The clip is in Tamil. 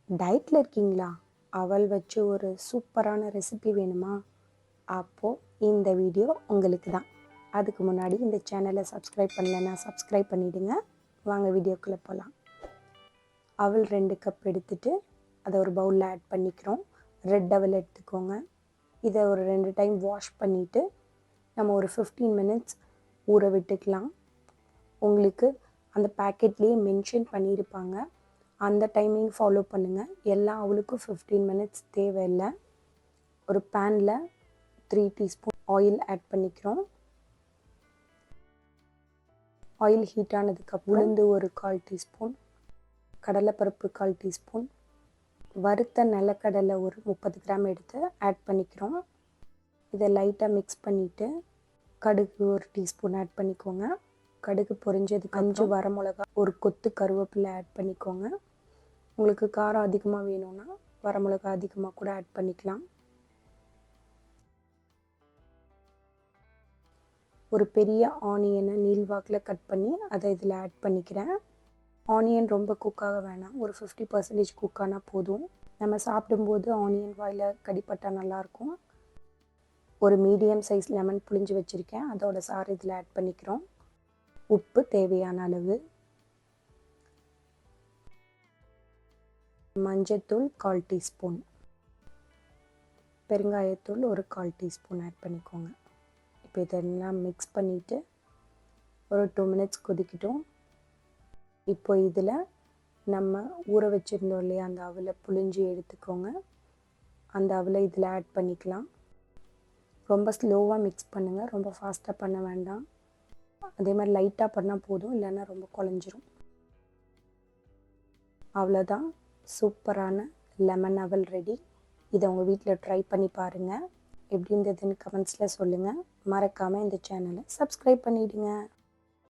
டயட்டில் இருக்கீங்களா? அவல் வச்சு ஒரு சூப்பரான ரெசிபி வேணுமா? அப்போது இந்த வீடியோ உங்களுக்கு தான். அதுக்கு முன்னாடி இந்த சேனலை சப்ஸ்கிரைப் பண்ணலைன்னா சப்ஸ்கிரைப் பண்ணிவிடுங்க. வாங்க வீடியோக்குள்ளே போகலாம். அவல் 2 கப் எடுத்துகிட்டு அதை ஒரு பவுலில் ஆட் பண்ணிக்கிறோம். ரெட் அவல் எடுத்துக்கோங்க. இதை ஒரு 2 டைம் வாஷ் பண்ணிவிட்டு நம்ம ஒரு 15 மினிட்ஸ் ஊற விட்டுக்கலாம். உங்களுக்கு அந்த பேக்கெட்லேயே மென்ஷன் பண்ணியிருப்பாங்க, அந்த டைமிங் ஃபாலோ பண்ணுங்கள். எல்லா அவளுக்கும் 15 மினிட்ஸ் தேவையில்லை. ஒரு பேனில் 3 டீஸ்பூன் ஆயில் ஆட் பண்ணிக்கிறோம். ஆயில் ஹீட் ஆனதுக்கப்புறம் உளுந்து ஒரு 1/4 டீஸ்பூன், கடலைப்பருப்பு 1/4 டீஸ்பூன், வறுத்த நிலக்கடலை ஒரு 30 கிராம் எடுத்து ஆட் பண்ணிக்கிறோம். இதை லைட்டாக மிக்ஸ் பண்ணிவிட்டு கடுகு ஒரு டீஸ்பூன் ஆட் பண்ணிக்கோங்க. கடுகு பொரிஞ்சதுக்கு 5 வரமிளகா, ஒரு கொத்து கருவேப்பிலை ஆட் பண்ணிக்கோங்க. உங்களுக்கு காரம் அதிகமாக வேணும்னா வரமிளகா அதிகமாக கூட ஆட் பண்ணிக்கலாம். ஒரு பெரிய ஆனியனை நீள்வாக்கில் கட் பண்ணி அதை இதில் ஆட் பண்ணிக்கிறேன். ஆனியன் ரொம்ப குக்காக வேணாம், ஒரு 50% குக் ஆனால் போதும். நம்ம சாப்பிடும்போது ஆனியன் வாயில் கடிப்பட்டால் நல்லாயிருக்கும். ஒரு மீடியம் சைஸ் லெமன் புளிஞ்சு வச்சுருக்கேன், அதோட சாறு இதில் ஆட் பண்ணிக்கிறோம். உப்பு தேவையான அளவு, மஞ்சத்தூள் 1/4 டீஸ்பூன், பெருங்காயத்தூள் ஒரு 1/4 டீஸ்பூன் ஆட் பண்ணிக்கோங்க. இப்போ இதெல்லாம் மிக்ஸ் பண்ணிவிட்டு ஒரு 2 மினிட்ஸ் கொதிக்கட்டும். இப்போ இதில் நம்ம ஊற வச்சுருந்தோம் இல்லையா, அந்த அவலை புளிஞ்சு எடுத்துக்கோங்க. அந்த அவலை இதில் ஆட் பண்ணிக்கலாம். ரொம்ப ஸ்லோவாக மிக்ஸ் பண்ணுங்கள், ரொம்ப ஃபாஸ்ட்டாக பண்ண வேண்டாம். அதே மாதிரி லைட்டாக பண்ணால் போதும், இல்லைன்னா ரொம்ப குழஞ்சிரும். அவ்வளோதான், சூப்பரான லெமன் அவல் ரெடி. இதை உங்கள் வீட்டில் ட்ரை பண்ணி பாருங்கள். எப்படி இருந்ததுன்னு கமெண்ட்ஸில் சொல்லுங்கள். மறக்காமல் இந்த சேனலை சப்ஸ்கிரைப் பண்ணிவிடுங்க.